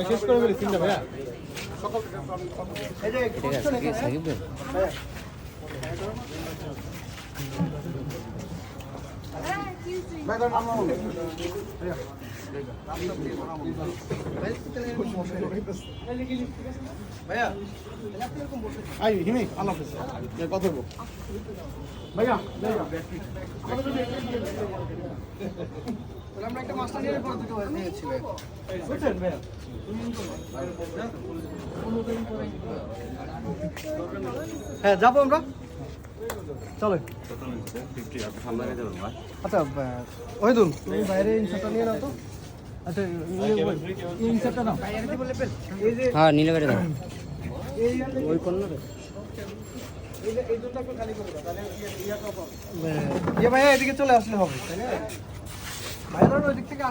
শেষ করে ফেলি চিন্তা ভাইয়া ভাইয়া আই হিমি আল্লাহ হাফেজ কত দেবো ভাইয়া আমরা একটা মাস্টার নিয়ে পর দুটো নিয়েছি বুঝছেন ভাইয়া হ্যাঁ যাবো আমরা চলো আচ্ছা ওহিদুল তুমি বাইরে ইনসারটা নিয়ে নাও তো আচ্ছা ইনসারটা নাও হ্যাঁ নীলে বেড়ে দাও ওই কর্নারে ভাইয়া এদিকে চলে আসলে হবে তাই না ভাইরা ওই দিক থেকে